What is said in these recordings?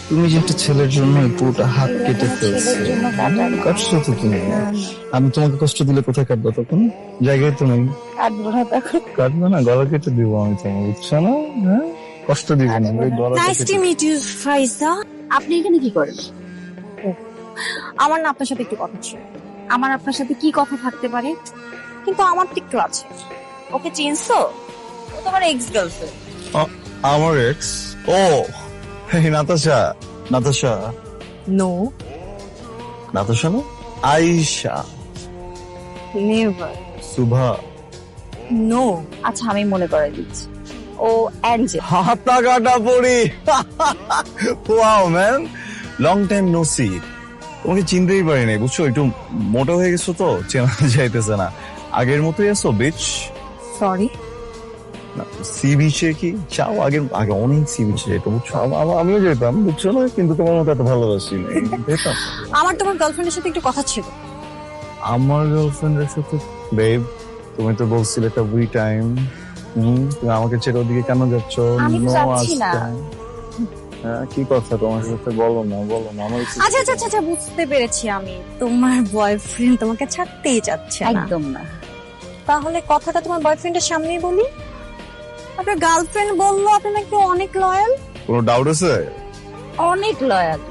তুমি যে একটা ছেলের জন্য পুরোটা হাত কেটে ফেলছো। কাটছো তো তুমি। আমি তোমাকে কষ্ট দিলে কোথায় কাটবো তখন? জায়গায় তো নেই। কাটবো না, গলা কেটে দিব আমি তোমার, বুঝছো না? হ্যাঁ, কষ্ট দিব না, ওই গলাটা নাইস টু কেটে। মিট ইউ ফাইজা। আপনি এখানে কি করেন? আমার না আপনার সাথে একটু কথা ছিল। আমার আপনার সাথে কি কথা থাকতে পারে? কিন্তু আমার তো একটু আছে। ওকে চিনছো? ও তোমার এক্স গার্লফ্রেন্ড। আমার এক্স? ও এই নাতাশা। নাতাশা নো, নাতাশা না, আয়েশা, নেভার, সুভা। নো। আচ্ছা আমি মনে করে দিচ্ছি, ও অ্যাঞ্জেল। হাতা কাটা পড়ি। Wow man, long time no see. তোমাকে চিনতেই পারিনি, বুঝছো? একটু মোটা হয়ে গেছো তো, চেনা যাইতেছে না। আগের মতোই আছো বিচ। সরি। সি বিচে কি চাও? আগে আগে অনেক সি বিচে যেত, বুঝছো? আমিও যেতাম, বুঝছো না? কিন্তু তোমার মতো এত ভালোবাসি না, যেতাম। আমার তোমার গার্লফ্রেন্ডের সাথে একটু কথা ছিল। আমার গার্লফ্রেন্ডের সাথে? বেব, তুমি তো বলছিলে একটা উই টাইম। তুমি আমাকে ছেড়ে ওদিকে কেন যাচ্ছ? আমি তো No যাচ্ছি ask না। time. হ্যাঁ, কি কথা তোমার সাথে? বলো না, বলো না আমার একটু- আচ্ছা আচ্ছা আচ্ছা আচ্ছা, বুঝতে পেরেছি আমি। তোমার বয়ফ্রেন্ড তোমাকে ছাড়তেই চাচ্ছে না। একদম না। তাহলে কথাটা তোমার বয়ফ্রেন্ডের সামনেই বলি। আপনার গার্লফ্রেন্ড বললো আপনি নাকি অনেক লয়াল। কোনো ডাউট আছে? অনেক লয়াল।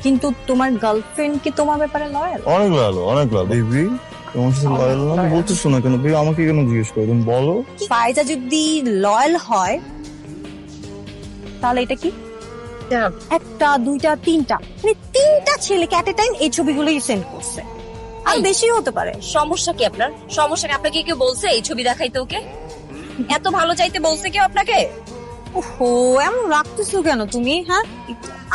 কিন্তু তোমার গার্লফ্রেন্ড কি তোমার ব্যাপারে লয়াল? অনেক ভালো, অনেক ভালো। বেবি, তোমার সাথে লয়াল না loyal। বলতেছো না কেন? বেবি, আমাকে কেন জিজ্ঞেস করো? তুমি বলো। ফাইজা যদি লয়াল হয় তাহলে এটা কি? একটা, দুইটা, তিনটা, মানে তিনটা ছেলেকে এট এ টাইম এই ছবিগুলোই সেন্ড করছে। আর এই। বেশি হতে পারে। সমস্যা কি আপনার? সমস্যা কি? আপনাকে কেউ বলছে এই ছবি দেখাইতে ওকে? এত ভালো চাইতে বলছে কেউ আপনাকে? ওহো, এমন রাখতেছো কেন তুমি? হ্যাঁ,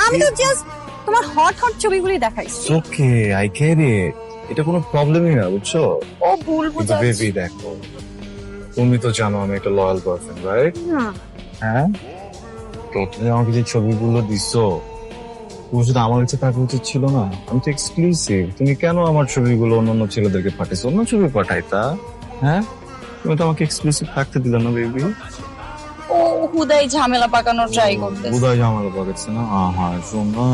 আমি তো জাস্ট তোমার হট হট ছবিগুলি দেখাইছি। ওকে, আই গেট ইট। এটা কোনো প্রবলেমই না, বুঝছো? ও ভুল কিন্তু বুঝাচ্ছে। বেবি দেখো, তুমি তো জানো আমি একটা লয়াল পারসন, রাইট? হ্যাঁ, তো তুমি আমাকে যে ছবিগুলো দিছো, তুমি শুধু আমার কাছে থাকা উচিত ছিল না? আমি তো এক্সক্লুসিভ। তুমি কেন আমার ছবিগুলো অন্য ছেলেদেরকে পাঠাইছো? অন্য ছবি পাঠাইতা। হ্যাঁ, তুমি তো আমাকে এক্সক্লুসিভ থাকতে দিলে না বেবি। ও হুদাই ঝামেলা পাকানোর ট্রাই করতেছে। উদয় ঝামেলা পাকাচ্ছে না। হ্যাঁ, শোন না,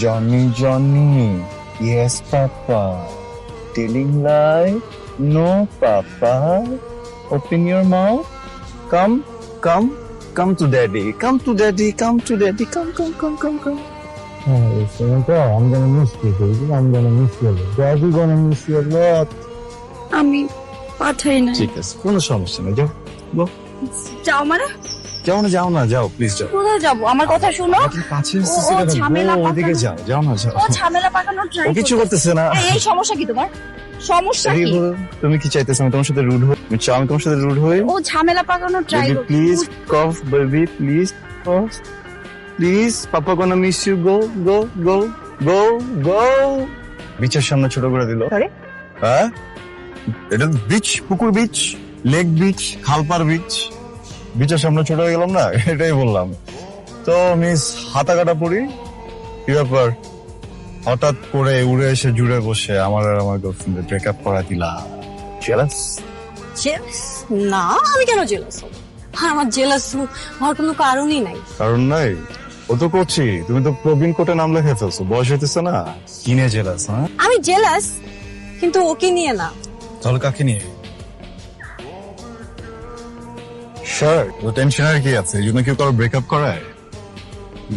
Johnny Johnny, yes papa, telling lie, no papa, open your mouth, come come, come to daddy, come to daddy, come to daddy, come. Hey, Samantha, I'm gonna miss you, baby. I'm gonna miss you a lot. Daddy gonna miss you a lot. আমি পাঠাই না। ঠিক আছে, কোনো সমস্যা নেই, যাও যাও মানে? যাও না, যাও প্লিজ যাও। কোথায় যাবো? আমার কথা শুনো। আপনি কাছে এসেছি ও কেন? ঝামেলা ও, ওদিকে পাকানো। যাও না, যাও। ও ঝামেলা পাকানোর ট্রাই ও কিছু করতেছে না। এই সমস্যা কি তোমার? সমস্যা কি? তুমি কি চাইতেছো আমি তোমার সাথে রুড হই? তুমি চাও আমি তোমার সাথে রুড হই? ও ঝামেলা পাকানোর try Baby, please cough, baby, please cough. Please, Papa gonna miss you. Go. বিচের সামনে ছোট করে দিল। Sorry? হ্যাঁ, এটা বিচ, পুকুর বিচ, লেক বিচ, খালপার বিচ। বিচের সামনে ছোট হয়ে গেলাম না, এটাই বললাম। তো মিস হাতা কাটা পড়ি, কি ব্যাপার? হঠাৎ করে উড়ে এসে জুড়ে বসে আমার আর আমার গার্লফ্রেন্ডের ব্রেকআপ করা দিলা। জেলাস? জেলাস? না, আমি কেন জেলাস হব? আমার জেলাস হওয়ার কোনো কারণই নাই। কারণ নাই? ও তো করছি, তুমি তো প্রবীণ কোটে নাম লেখে ফেলছো, বয়স হইতেছে না, কিনে জেলাস? হ্যাঁ, আমি জেলাস, কিন্তু ওকে নিয়ে না। তাহলে কাকে নিয়ে? স্যার, ও টেনশনের কি আছে? এই জন্য কেউ কারো ব্রেকআপ করায়?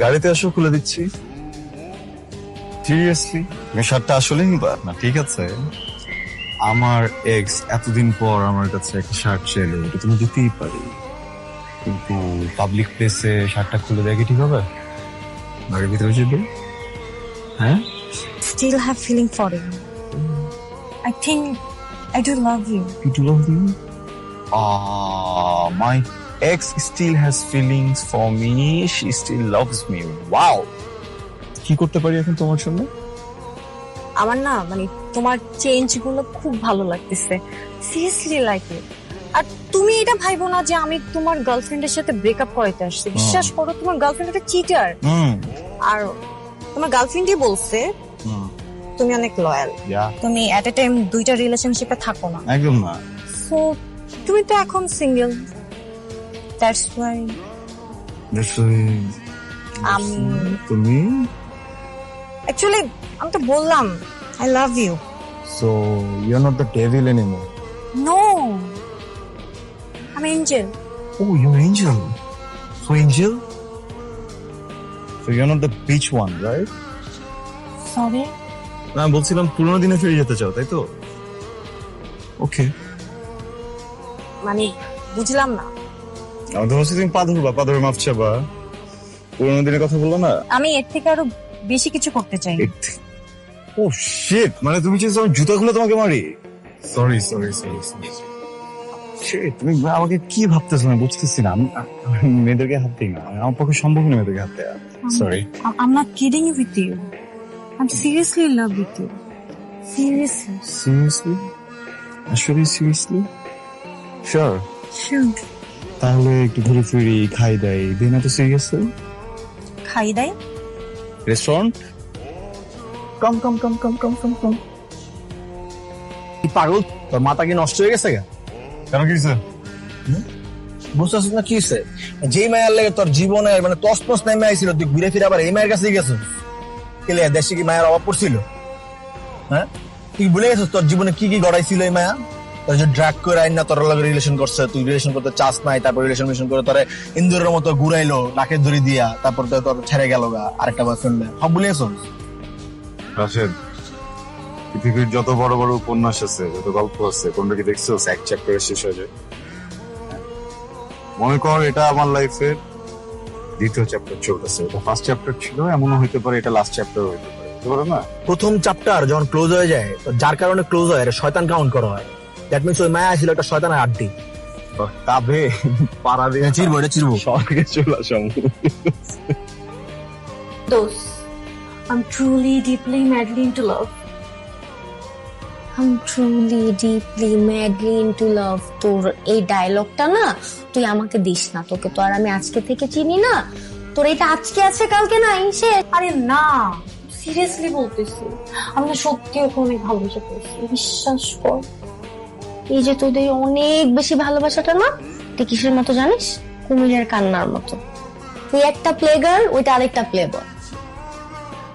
গাড়িতে আসো, খুলে দিচ্ছি। সিরিয়াসলি, তুমি শার্টটা আসলে নিবা না? ঠিক আছে, আমার এক্স এতদিন পর আমার কাছে একটা শার্ট চাইলো, এটা তুমি দিতেই পারি, কিন্তু পাবলিক প্লেসে শার্টটা খুলে দেয় কি ঠিক হবে? বাড়ির ভিতরে যাবে? হ্যাঁ, Still have feeling for you. I think I do love you. you do love me? My ex still has feelings for me. She still loves me. Wow. কি করতে পারি এখন তোমার জন্য? আমার না মানে তোমার চেঞ্জ গুলো খুব ভালো লাগতেছে। Seriously like it. আর তুমি এটা ভাইবো না যে আমি তোমার গার্লফ্রেন্ডের সাথে ব্রেকআপ করাইতে আসছি। বিশ্বাস করো, তোমার গার্লফ্রেন্ড একটা চিটার। আর তোমার গার্লফ্রেন্ডই বলছে তুমি অনেক লয়াল। তুমি এট এ টাইম দুইটা রিলেশনশিপে থাকো না। একদম না। সো তুমি তো এখন সিঙ্গেল। দ্যাটস ওয়াই তুমি অ্যাকচুয়ালি আমি তো বললাম I love you. So you are not the devil anymore. No, আমি Angel. Oh, you're Angel. So Angel? So you're not the beach one, right? Sorry. না বলছিলাম পুরোনো দিনে ফিরে যেতে চাও তাই তো? ওকে। মানে বুঝলাম না। আমি তো ভাবছি তুমি পা ধরবে মাপ চাবা। পুরোনো দিনের কথা বললো না? আমি এর থেকে আরো বেশি কিছু করতে চাই। ও শিট, মানে তুমি যে আমার জুতাগুলো তোমাকে মারি? সরি। Shit, তুমি আমাকে কি ভাবতেছো আমি বুঝতেছি না। আমি মেয়েদেরকে হাত দিই না, আমার পক্ষে সম্ভব না মেয়েদেরকে হাত দেওয়া। Sorry. I'm not kidding with you. I'm seriously in love with you. Seriously. Seriously? Actually seriously? Sure. Sure. তাহলে একটু ঘুরে ফিরি খাই দাই দিন এত সিরিয়াসলি খাই দেয়? রেস্টুরেন্ট কম পাগল, তোর মাথা কি নষ্ট হয়ে গেছে? কেন কি হয়েছে? বুঝতেছিস না কি হয়েছে? যেই মায়ের লেগে তোর জীবনে মানে তসমস নেমে আইছিল, তুই ঘুরে ফিরে আবার এই মায়ের কাছে গেছিস। কেলে দেশে কি মায়ের অভাব পড়ছিল? হ্যাঁ, তুই ভুলে গেছিস তোর জীবনে কি কি গড়াইছিল এই মায়া? তোর যে ড্রাগ করে আইন না তোর লগে রিলেশন করছে, তুই রিলেশন করতে চাস নাই, তারপর রিলেশন করে তোরে ইন্দুরের মতো ঘুরাইলো নাকের দড়ি দিয়া, তারপর তোর ছেড়ে গেল গা আরেকটা বয়ফ্রেন্ড। সব ভুলে গেছিস? রাশেদ, পৃথিবীর যত বড় বড় উপন্যাস আছে, যত গল্প আছে, কোনটা কি দেখছো এক চ্যাপ্টারে শেষ হয়ে যায়? মনে কর এটা আমার লাইফের দ্বিতীয় চ্যাপ্টার চলতেছে, এটা ফার্স্ট চ্যাপ্টার ছিল, এমনও হইতে পারে এটা লাস্ট চ্যাপ্টার হইতে পারে, বুঝতে পারো না? প্রথম চ্যাপ্টার যখন ক্লোজ হয়ে যায়, তো যার কারণে ক্লোজ হয় এটা শয়তান কাউন্ট করা হয়। দ্যাট মিনস ওই মায়া ছিল একটা শয়তানের আড্ডি। কাবে পাড়া দিয়ে চিরবো, এটা চিরবো। স্বর্গে চলে আসা। Those. I'm truly, deeply, madly into love. I'm truly, deeply, madly into love. তোর এই ডায়লগটা না তুই আমাকে দিস না, তোকে তো আর আমি আজকে থেকে চিনি না। তোর এটা আজকে আছে কালকে নাই সে। আরে না, সিরিয়াসলি বলতেছি, আমি না সত্যি ওকে অনেক ভালোবাসা করেছি, বিশ্বাস কর। এই যে তোদের অনেক বেশি ভালোবাসাটা না, এটা কিসের মতো জানিস? কুমিরের কান্নার মতো। তুই একটা প্লে গার্ল, ওইটা আরেকটা প্লে বয়।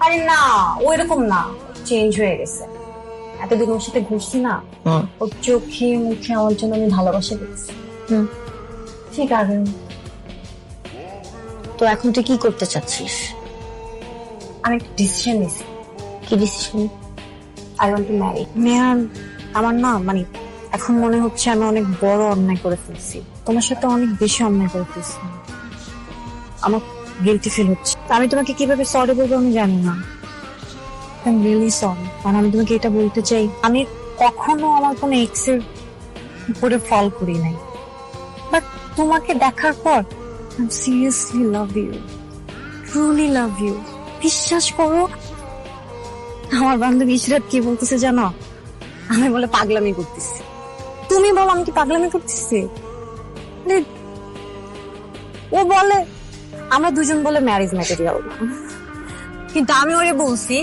আরে না, ও এরকম না, চেঞ্জ হয়ে গেছে। এতদিন ওর সাথে ঘুরছি না, ওর চোখে মুখে আমার জন্য আমি ভালোবাসা দেখছি। ঠিক আছে, তো এখন তুই কি করতে চাচ্ছিস? আমি একটা ডিসিশন নিছি। কি decision? I want to marry. মেয়ার, আমার না মানে এখন মনে হচ্ছে আমি অনেক বড় অন্যায় করে ফেলছি, তোমার সাথে অনেক বেশি অন্যায় করে ফেলছি। আমার গিলটি ফিল হচ্ছে। আমি তোমাকে কিভাবে সরি বলবো আমি জানি না। I'm really sorry. কারণ আমি তোমাকে এটা বলতে চাই, আমি কখনো আমার কোনো এক্স এর উপরে ফল করি নাই, বাট তোমাকে দেখার পর I seriously love you, truly love you. বিশ্বাস করো, আমার বান্ধবী ইশরাত কি বলতেছে জানো? আমি বলে পাগলামি করতেছি। তুমি বলো আমি কি পাগলামি করতেছি? ও বলে আমরা দুজন বলে ম্যারেজ ম্যাটেরিয়াল না, কিন্তু আমি ওরে বলছি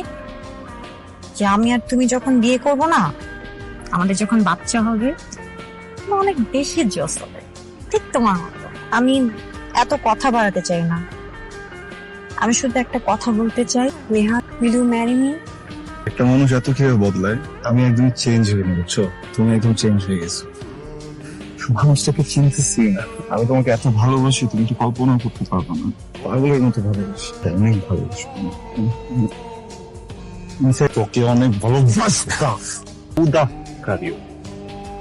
যে আমি আর তুমি যখন বিয়ে করবো না, আমাদের যখন বাচ্চা হবে অনেক বেশি জস হবে, ঠিক তোমার মতো। আমি এত কথা বাড়াতে চাই না, আমি শুধু একটা কথা বলতে চাই, Neha, will you marry me? একটা মানুষ এত কিভাবে বদলায়? আমি একদম চেঞ্জ হয়ে গেছি, বুঝছো? তুমি একদম চেঞ্জ হয়ে গেছো। মানুষটাকে চিনতেছি না। আমি তোমাকে এত ভালোবাসি, তুমি কি কল্পনা করতে পারবো না। পাগলের মতো ভালোবাসি, অনেক ভালোবাসি। তোকে অনেক ভালোবাসতাম। উদাহরণ,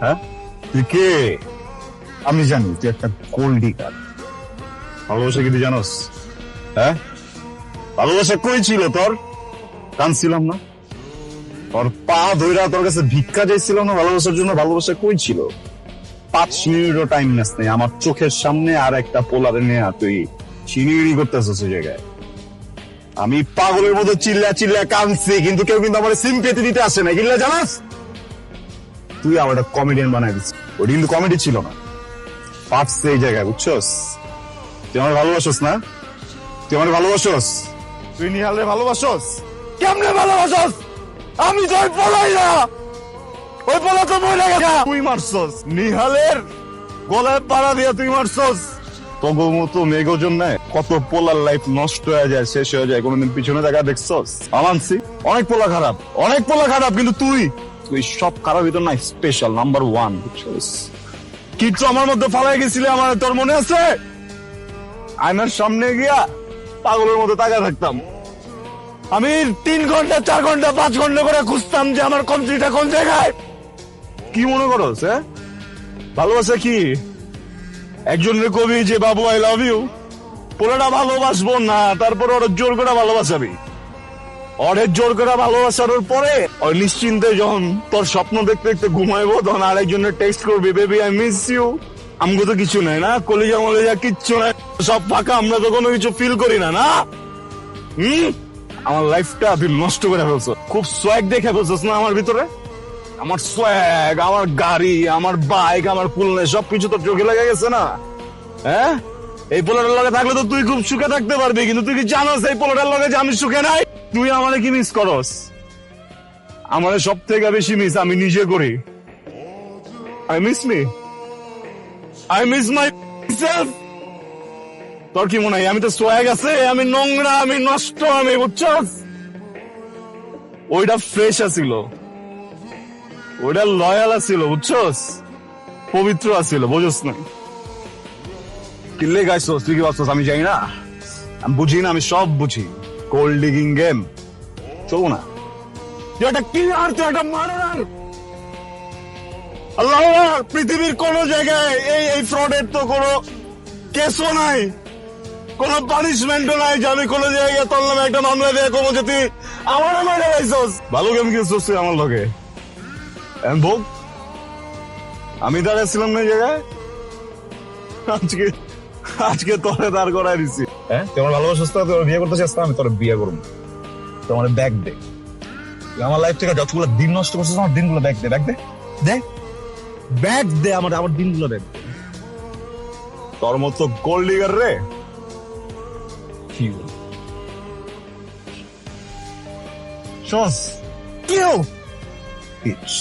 হ্যাঁ? তুই কে? আমি জানি তুই একটা গোল্ডি কার। ভালোবাসা কি তুই জানোস? হ্যাঁ, ভালোবাসা কই ছিল তোর? কাঁদছিলাম না? তোর পা ধইরা তোর কাছে ভিক্ষা চাইছিলাম না ভালোবাসার জন্য? ভালোবাসা কই ছিল? 5 মিনিটও টাইম নেস নাই আমার চোখের সামনে আর একটা পোলারে নিয়ে তুই চিনিড়ি করতেছিস ওই জায়গায়। আমি পাগলের মতো চিল্লা কাঁদছি, কিন্তু কেউ কিন্তু আমার সিম্পেথি দিতে আসে না, কিল্লা জানাস? তুই আমার একটা কমেডিয়ান বানাই দিচ্ছিস, ওটা কিন্তু কমেডি ছিল না, পারছে এই জায়গায়, বুঝছস? তুই আমার ভালোবাসোস না? তুই আমার ভালোবাসোস? তুই নিহালের ভালোবাসোস? কেমনে ভালোবাসোস? আমি তো পলাই না, ওই পলা তো মরে গেছে। তুই মারছস নিহালের গলায় পাড়া দিয়ে, তুই মারছস। তগো মতো মেঘজন নাই কত পোলার লাইফ নষ্ট হয়ে যায়, শেষ হয়ে যায়, কোনোদিন পিছনে দেখা দেখছস? আমানছি অনেক পোলা খারাপ, কিন্তু তুই সব খারাপ ভিতর না স্পেশাল নাম্বার 1, বুঝছস? কিছু আমার মধ্যে ফালাই গেছিলে, আমার তোর মনে আছে? আয়নার সামনে গিয়া পাগলের মতো তাকায় থাকতাম। আমি 3 ঘন্টা 4 ঘন্টা 5 ঘন্টা করে খুঁজতাম যে আমার কন্ট্রিটা কোন জায়গায়। কি মনে করস? হ্যাঁ, ভালোবাসা কি একজনের কবি যে বাবু আই লাভ ইউ, পোলাটা ভালোবাসবো না, তারপর ওর জোর করে ভালোবাসাবি, অনেক জোর করে ভালোবাসার পরে ওই নিশ্চিন্তে যখন তোর স্বপ্ন দেখতে দেখতে ঘুমাইবো তখন আরেকজনের টেক্সট করবি, বেবি আই মিস ইউ। আমগো তো কিছু নাই না, কলিজা মলিজা কিচ্ছু নাই, সব ফাঁকা, আমরা তো কোনো কিছু ফিল করি না। না আমার লাইফটা তুই নষ্ট করে ফেলছ, খুব সোয়াগ দেখে ফেলছস না আমার ভিতরে। আমার সোয়াগ, আমার গাড়ি, আমার বাইক, আমার কুলনে সবকিছু তোর চোখে লেগে গেছে না? হ্যাঁ, এই পোলাটার লগে থাকলে তো তুই খুব সুখে থাকতে পারবি, কিন্তু তুই কি জানোস এই পোলাটার লগে যে আমি সুখে নাই? তুই আমারে কি মিস করস? আমারে সব থেকে বেশি মিস আমি নিজে করি। I miss my self. তোর কি মনে হয় আমি তো সোয়াগ আছে, আমি নোংরা, আমি নষ্ট, আমি, বুঝছস? ওইটা ফ্রেশ আছিল, ওইটা লয়াল আছিল, বুঝছস? পবিত্র আছিল, বুঝছস না? কিল্লে গাইছস, তুই কি ভাবছস আমি জানি না? আমি বুঝি না, আমি সব বুঝি। কোল্ড ডিগিং গেম চলবো না, তুই একটা কিলার, তুই একটা মার্ডারার। আল্লাহ, পৃথিবীর কোন জায়গায় এই ফ্রডের তো কোনো কেসও নাই, কোনো পানিশমেন্টও নাই যে আমি কোন জায়গায় তোর নামে একটা মামলা দিয়ে কমো যে তুই আমার মাইরে গাইছস। ভালো গেম খেলছস তুই আমার লগে। ভোগ আমি দাঁড়াচ্ছিলাম না জায়গায়, আজকে তোরে দাঁড় করাই দিছি। হ্যাঁ, তুই আমার ভালোবাসা, তোর বিয়ে করতে চাস, আমি তোর বিয়ে করবো। তোমার ব্যাগ দে, তুই আমার লাইফ থেকে যতগুলো দিন নষ্ট করছিস, আমার দিনগুলো ব্যাগ দে, ব্যাগ দে, আমার দিনগুলো ব্যাগ দে। তোর মতো গোল্ড ডিগার রে শোস কেউ bitch.